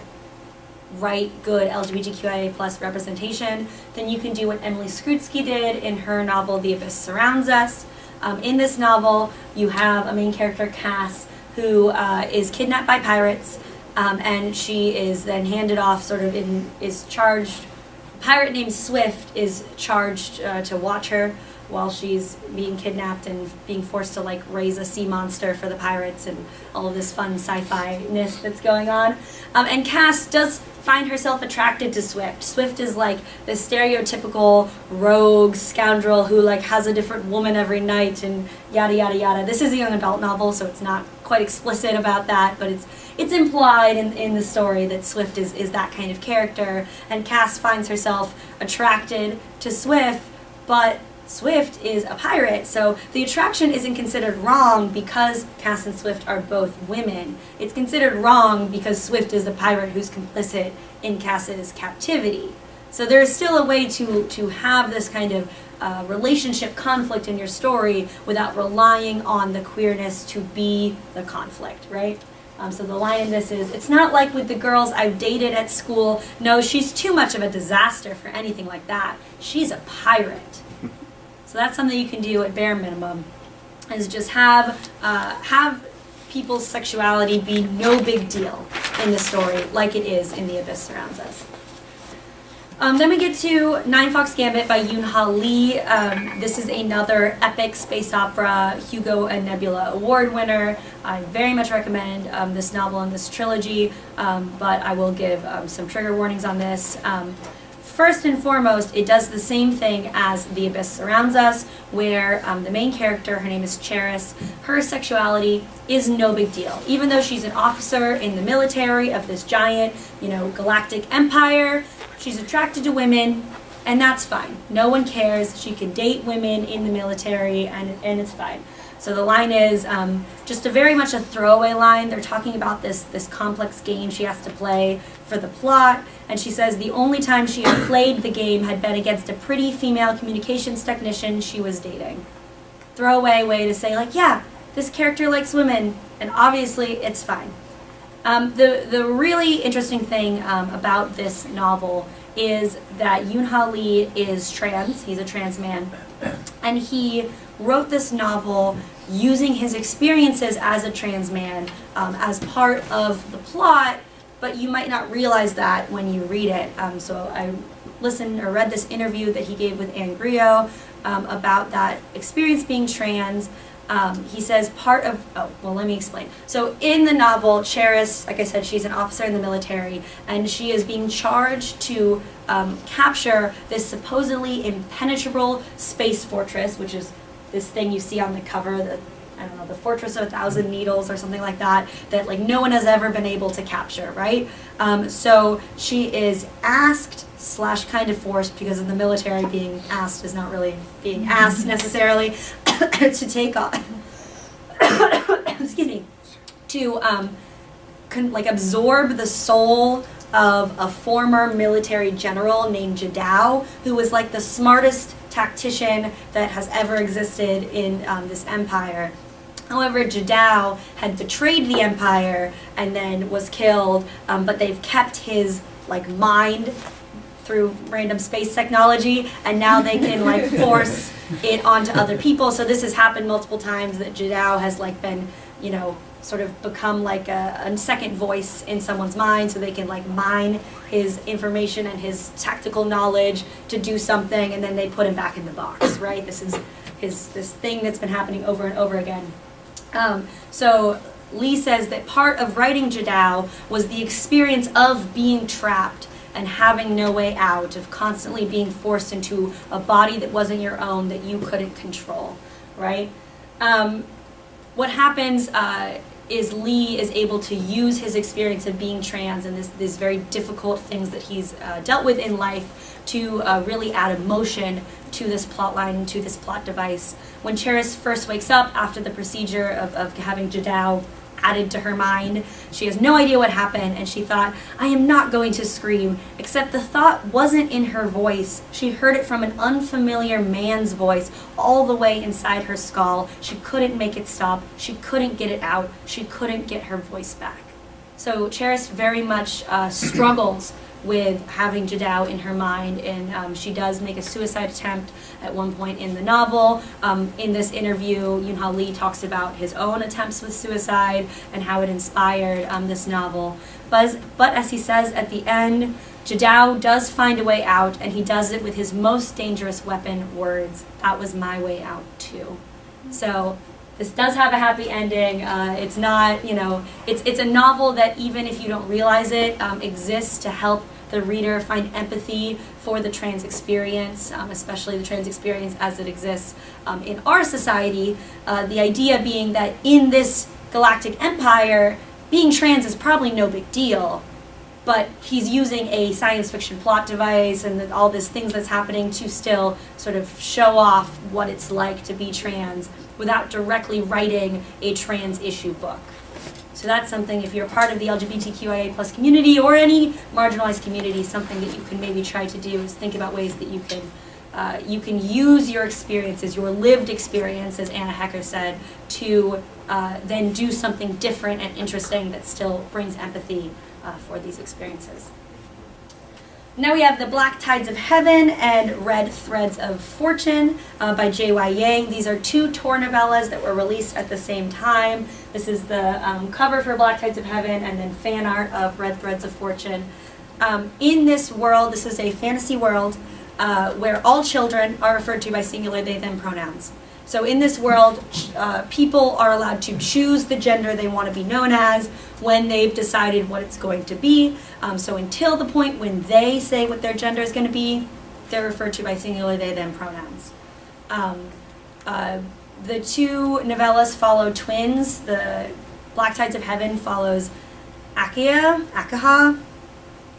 write good LGBTQIA plus representation, then you can do what Emily Skrutsky did in her novel The Abyss Surrounds Us. In this novel, you have a main character, Cass, who is kidnapped by pirates, and she is then handed off is charged. A pirate named Swift is charged to watch her while she's being kidnapped and being forced to raise a sea monster for the pirates and all of this fun sci-fi-ness that's going on. And Cass does find herself attracted to Swift. Swift is the stereotypical rogue scoundrel who has a different woman every night and yada yada yada. This is a young adult novel, so it's not quite explicit about that, but it's implied in the story that Swift is that kind of character, and Cass finds herself attracted to Swift, but Swift is a pirate, so the attraction isn't considered wrong because Cass and Swift are both women. It's considered wrong because Swift is the pirate who's complicit in Cass's captivity. So there's still a way to have this kind of relationship conflict in your story without relying on the queerness to be the conflict, right? So the line in this is, it's not like with the girls I've dated at school. No, she's too much of a disaster for anything like that. She's a pirate. So that's something you can do at bare minimum, is just have people's sexuality be no big deal in the story, like it is in The Abyss Surrounds Us. Then we get to Ninefox Gambit by Yoon Lee. This is another epic space opera, Hugo and Nebula Award winner. I very much recommend this novel and this trilogy, but I will give some trigger warnings on this. First and foremost, it does the same thing as The Abyss Surrounds Us, where the main character, her name is Cheris, her sexuality is no big deal. Even though she's an officer in the military of this giant, galactic empire, she's attracted to women, and that's fine. No one cares. She can date women in the military, and it's fine. So the line is just very much a throwaway line. They're talking about this complex game she has to play for the plot, and she says the only time she had played the game had been against a pretty female communications technician she was dating. Throwaway way to say, yeah, this character likes women, and obviously it's fine. The really interesting thing about this novel is that Yoon Lee is trans. He's a trans man, and he wrote this novel using his experiences as a trans man as part of the plot, but you might not realize that when you read it. So I read this interview that he gave with Anne Griot about that experience being trans. He says let me explain. So in the novel, Cheris, like I said, she's an officer in the military, and she is being charged to capture this supposedly impenetrable space fortress, which is this thing you see on the cover, the Fortress of 1,000 Needles or something like that no one has ever been able to capture, right? So she is asked / kind of forced, because in the military being asked is not really being asked necessarily, to take on, excuse me, to absorb the soul of a former military general named Jadao, who was the smartest tactician that has ever existed in this empire. However, Jadao had betrayed the empire and then was killed, but they've kept his mind through random space technology, and now they can force it onto other people. So this has happened multiple times that Jadao has like been, you know, sort of become like a second voice in someone's mind, so they can like mine his information and his tactical knowledge to do something, and then they put him back in the box, right? This is this thing that's been happening over and over again. So Lee says that part of writing Jadao was the experience of being trapped and having no way out, of constantly being forced into a body that wasn't your own, that you couldn't control, right? What happens is Lee is able to use his experience of being trans and these very difficult things that he's dealt with in life to really add emotion to this plot line, to this plot device. When Cheris first wakes up after the procedure of having Jadao added to her mind, she has no idea what happened, and she thought, I am not going to scream, except the thought wasn't in her voice. She heard it from an unfamiliar man's voice all the way inside her skull. She couldn't make it stop. She couldn't get it out. She couldn't get her voice back. So Cheris very much struggles with having Jadao in her mind, and she does make a suicide attempt at one point in the novel. In this interview, Yoon Lee talks about his own attempts with suicide and how it inspired this novel. But as he says at the end, Jadao does find a way out, and he does it with his most dangerous weapon, words. That was my way out too. So this does have a happy ending. It's not, you know, it's a novel that, even if you don't realize it, exists to help the reader find empathy for the trans experience, especially the trans experience as it exists in our society. The idea being that in this galactic empire, being trans is probably no big deal, but he's using a science fiction plot device and all these things that's happening to still sort of show off what it's like to be trans without directly writing a trans issue book. So that's something, if you're part of the LGBTQIA plus community or any marginalized community, something that you can maybe try to do is think about ways that you can use your experiences, your lived experience, as Anna Hecker said, to then do something different and interesting that still brings empathy for these experiences. Now we have The Black Tides of Heaven and Red Threads of Fortune by J.Y. Yang. These are two Tor novellas that were released at the same time. This is the cover for Black Tides of Heaven and then fan art of Red Threads of Fortune. In this world, this is a fantasy world where all children are referred to by singular they them pronouns. So in this world, people are allowed to choose the gender they want to be known as when they've decided what it's going to be. So until the point when they say what their gender is going to be, they're referred to by singular they them pronouns. The two novellas follow twins. The Black Tides of Heaven follows Akaha. I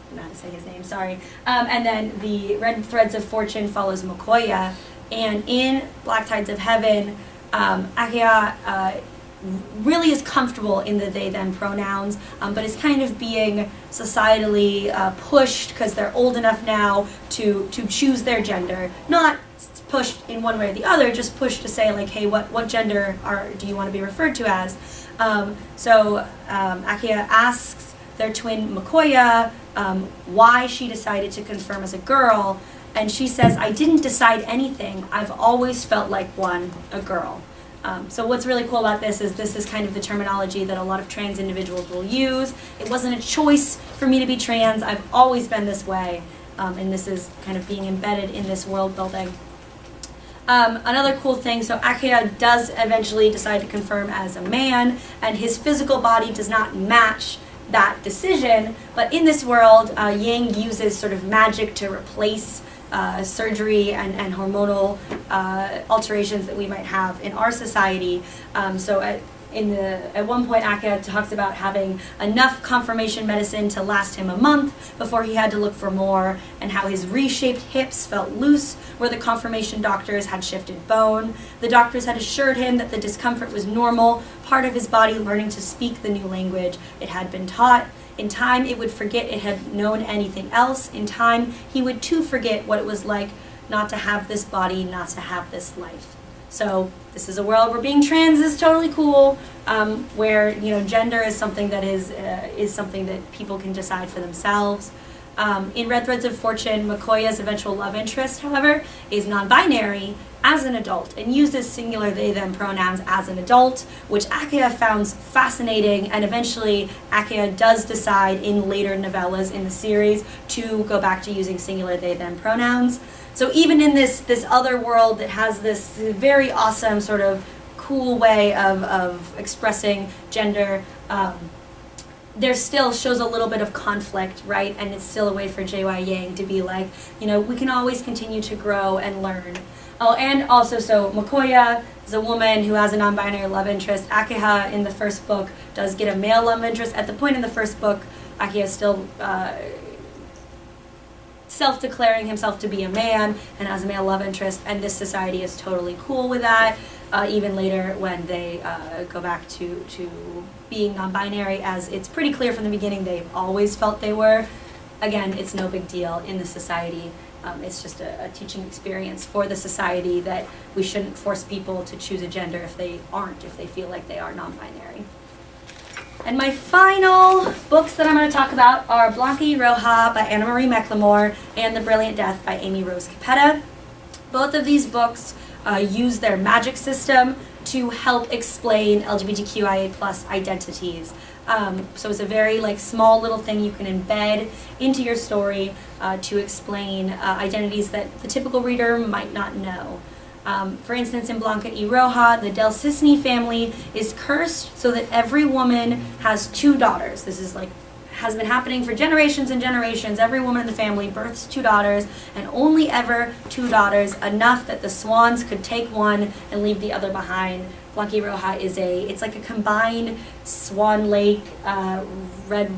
don't know how to say his name, sorry. And then the Red Threads of Fortune follows Mokoya. And in Black Tides of Heaven, Akaha really is comfortable in the they them pronouns, but is kind of being societally pushed because they're old enough now to choose their gender. Not pushed in one way or the other, just pushed to say like, hey, what gender do you want to be referred to as? So Akaha asks their twin Mokoya why she decided to confirm as a girl, and she says, I didn't decide anything. I've always felt like one, a girl. So what's really cool about this is kind of the terminology that a lot of trans individuals will use. It wasn't a choice for me to be trans. I've always been this way. And this is kind of being embedded in this world building. Another cool thing, so Akaha does eventually decide to confirm as a man, and his physical body does not match that decision, but in this world, Yang uses sort of magic to replace surgery and hormonal alterations that we might have in our society. So at one point, Akaha talks about having enough confirmation medicine to last him a month before he had to look for more, and how his reshaped hips felt loose where the confirmation doctors had shifted bone. The doctors had assured him that the discomfort was normal, part of his body learning to speak the new language it had been taught. In time, it would forget it had known anything else. In time, he would too forget what it was like not to have this body, not to have this life. So this is a world where being trans is totally cool, where gender is something that is something that people can decide for themselves. In Red Threads of Fortune, Mokoya's eventual love interest, however, is non-binary, as an adult and uses singular they them pronouns as an adult, which Akia found fascinating, and eventually Akia does decide in later novellas in the series to go back to using singular they them pronouns. So even in this other world that has this very awesome sort of cool way of expressing gender, there still shows a little bit of conflict, right? And it's still a way for J.Y. Yang to be like, you know, we can always continue to grow and learn. Oh, and also, so Makoya is a woman who has a non-binary love interest. Akiha in the first book does get a male love interest. At the point in the first book, Akiha is still self-declaring himself to be a man and has a male love interest, and this society is totally cool with that. Even later when they go back to being non-binary, as it's pretty clear from the beginning they've always felt they were. Again, it's no big deal in the society. It's just a teaching experience for the society that we shouldn't force people to choose a gender if they aren't, if they feel like they are non-binary. And my final books that I'm going to talk about are Blanca y Roeja by Anna Marie McLemore and The Brilliant Death by Amy Rose Capetta. Both of these books use their magic system to help explain LGBTQIA plus identities. So it's a very small little thing you can embed into your story to explain identities that the typical reader might not know. For instance, in Blanca y Roeja, the Del Cisne family is cursed so that every woman has 2 daughters. This is has been happening for generations and generations. Every woman in the family births 2 daughters, and only ever 2 daughters, enough that the swans could take one and leave the other behind. Blanca y Roeja is it's like a combined Swan Lake, Red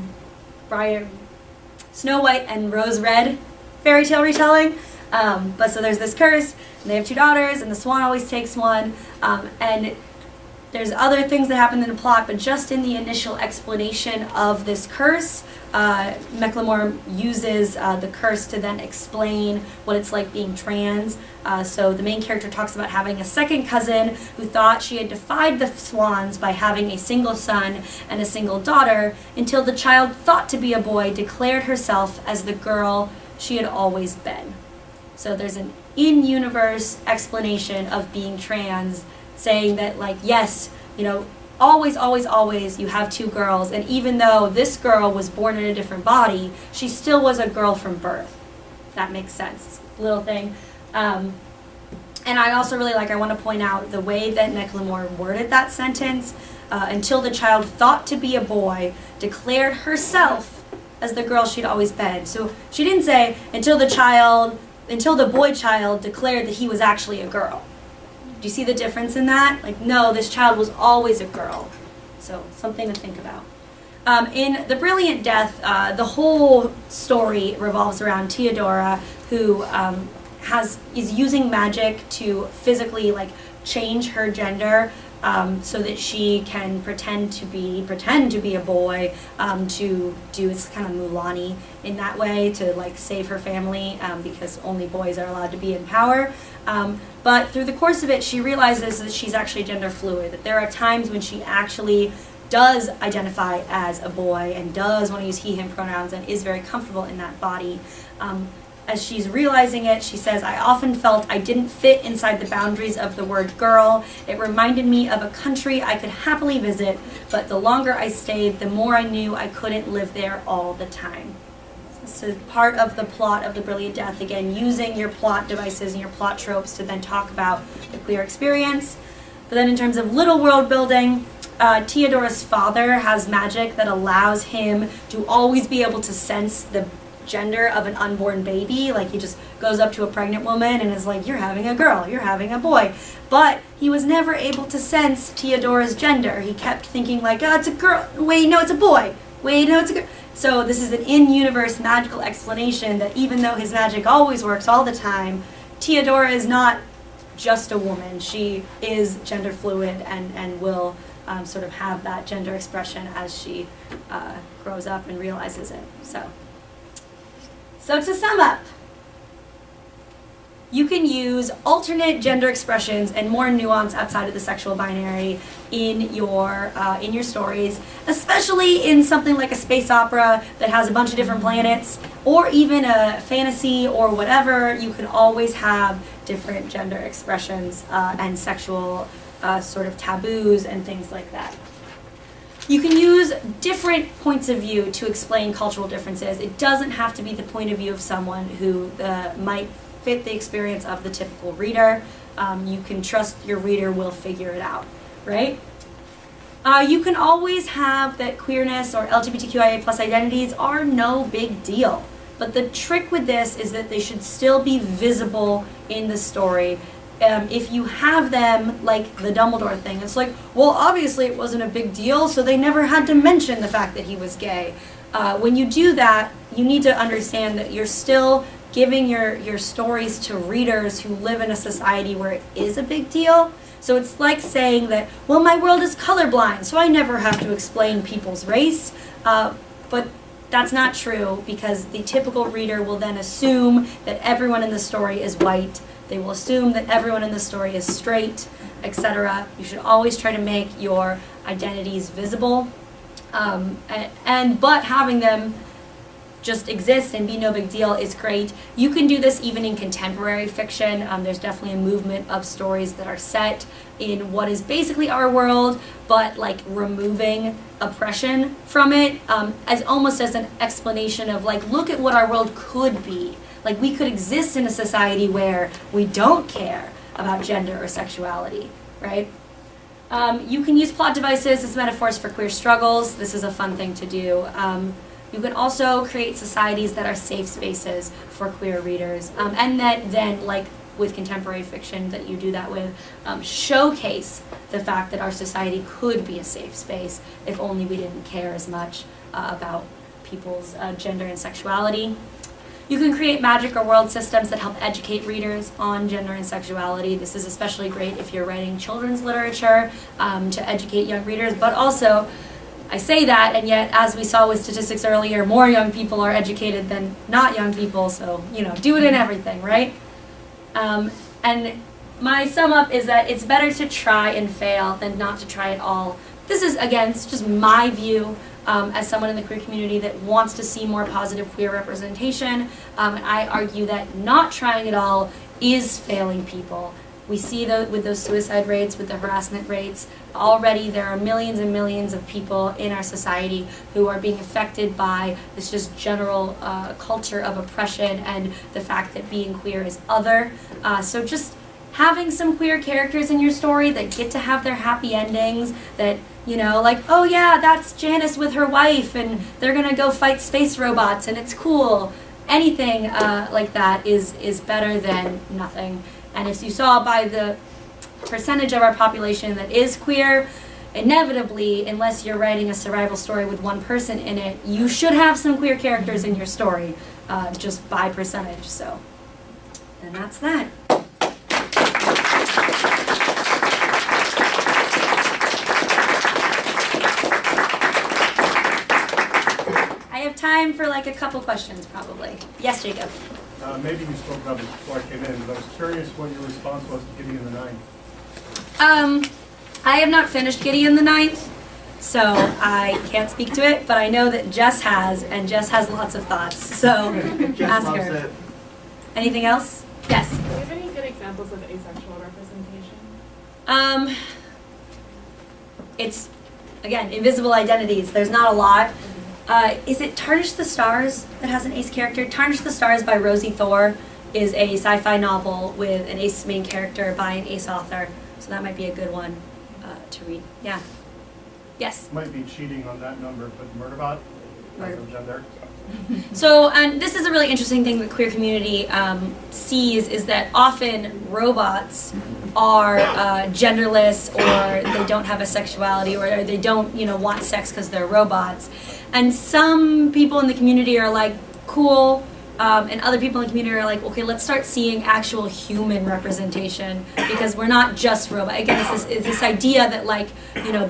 Briar, Snow White and Rose Red fairy tale retelling. But so there's this curse, and they have 2 daughters, and the swan always takes one, and there's other things that happen in the plot, but just in the initial explanation of this curse, McLemore uses the curse to then explain what it's like being trans. So the main character talks about having a second cousin who thought she had defied the swans by having a single son and a single daughter, until the child, thought to be a boy, declared herself as the girl she had always been. So there's an in-universe explanation of being trans, saying that yes, always, always, always you have 2 girls, and even though this girl was born in a different body, she still was a girl from birth. If that makes sense. Little thing. And I also really I want to point out the way that McLemore worded that sentence, until the child, thought to be a boy, declared herself as the girl she'd always been. So she didn't say until the boy child declared that he was actually a girl. Do you see the difference in that? No, this child was always a girl. So something to think about. In The Brilliant Death, the whole story revolves around Theodora, who is using magic to physically change her gender, so that she can pretend to be a boy, to do, it's kind of Mulani in that way, to save her family, because only boys are allowed to be in power. But through the course of it, she realizes that she's actually gender fluid, that there are times when she actually does identify as a boy and does want to use he, him pronouns and is very comfortable in that body. As she's realizing it, she says, I often felt I didn't fit inside the boundaries of the word girl. It reminded me of a country I could happily visit, but the longer I stayed, the more I knew I couldn't live there all the time. So part of the plot of The Brilliant Death, again, using your plot devices and your plot tropes to then talk about the queer experience. But then in terms of little world building, Theodora's father has magic that allows him to always be able to sense the gender of an unborn baby. He just goes up to a pregnant woman and is like, you're having a girl, you're having a boy. But he was never able to sense Theodora's gender. He kept thinking oh, it's a girl. Wait, no, it's a boy. Wait, no, it's a girl. So this is an in-universe magical explanation that even though his magic always works all the time, Theodora is not just a woman. She is gender fluid and will sort of have that gender expression as she grows up and realizes it. So to sum up, You can use alternate gender expressions and more nuance outside of the sexual binary in your stories, especially in something like a space opera that has a bunch of different planets, or even a fantasy or whatever. You can always have different gender expressions and sexual sort of taboos and things like that. You can use different points of view to explain cultural differences. It doesn't have to be the point of view of someone who might fit the experience of the typical reader. You can trust your reader will figure it out, right? You can always have that queerness or LGBTQIA plus identities are no big deal. But the trick with this is that they should still be visible in the story. If you have them, like the Dumbledore thing, it's like, well, obviously it wasn't a big deal, so they never had to mention the fact that he was gay. When you do that, you need to understand that you're still giving your stories to readers who live in a society where it is a big deal. So it's like saying that, well, my world is colorblind, so I never have to explain people's race. But that's not true, because the typical reader will then assume that everyone in the story is white. They will assume that everyone in the story is straight, etc. You should always try to make your identities visible. But having them just exist and be no big deal is great. You can do this even in contemporary fiction. There's definitely a movement of stories that are set in what is basically our world, but like removing oppression from it, as almost as an explanation of like, look at what our world could be. Like, we could exist in a society where we don't care about gender or sexuality, right? You can use plot devices as metaphors for queer struggles. This is a fun thing to do. You can also create societies that are safe spaces for queer readers, and that then, like with contemporary fiction that you do that with, showcase the fact that our society could be a safe space if only we didn't care as much about people's gender and sexuality. You can create magic or world systems that help educate readers on gender and sexuality. This is especially great if you're writing children's literature to educate young readers, but also, I say that, and yet, as we saw with statistics earlier, more young people are educated than not young people, so, do it in everything, right? And my sum up is that it's better to try and fail than not to try at all. This is, again, it's just my view as someone in the queer community that wants to see more positive queer representation. And I argue that not trying at all is failing people. We see with those suicide rates, with the harassment rates, already there are millions and millions of people in our society who are being affected by this just general culture of oppression and the fact that being queer is other. So just having some queer characters in your story that get to have their happy endings, that, like, oh yeah, that's Janice with her wife and they're gonna go fight space robots and it's cool. Anything like that is better than nothing. And as you saw by the percentage of our population that is queer, inevitably, unless you're writing a survival story with one person in it, you should have some queer characters in your story, just by percentage. So, and that's that. I have time for like a couple questions, probably. Yes, Jacob. Maybe you spoke about it before I came in, but I was curious what your response was to Gideon the Ninth. I have not finished Gideon the Ninth, so I can't speak to it, but I know that Jess has, and Jess has lots of thoughts, so ask her. It. Anything else? Yes? Do you have any good examples of asexual representation? It's, again, invisible identities. There's not a lot. Is it Tarnish the Stars that has an ace character? Tarnish the Stars by Rosie Thor is a sci-fi novel with an ace main character by an ace author. So that might be a good one to read. Yeah. Yes? Might be cheating on that number, but Murderbot has no gender. So, and this is a really interesting thing the queer community sees, is that often robots are genderless, or they don't have a sexuality, or they don't, want sex because they're robots. And some people in the community are like, cool, and other people in the community are like, okay, let's start seeing actual human representation, because we're not just robot. Again, it's this idea that, like,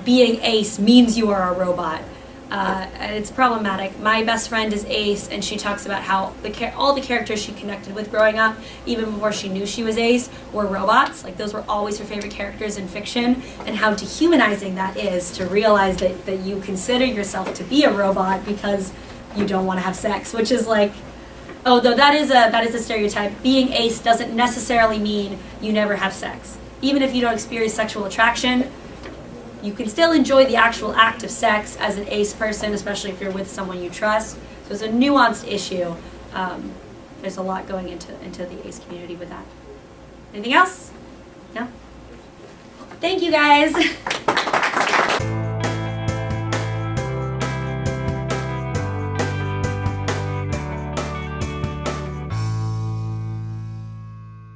being ace means you are a robot. and it's problematic. My best friend is Ace, and she talks about how all the characters she connected with growing up, even before she knew she was Ace, were robots. Like, those were always her favorite characters in fiction, and how dehumanizing that is to realize that you consider yourself to be a robot because you don't want to have sex, which is like, although that is a stereotype. Being Ace doesn't necessarily mean you never have sex. Even if you don't experience sexual attraction, you can still enjoy the actual act of sex as an Ace person, especially if you're with someone you trust. So it's a nuanced issue. There's a lot going into the Ace community with that. Anything else? No? Thank you, guys.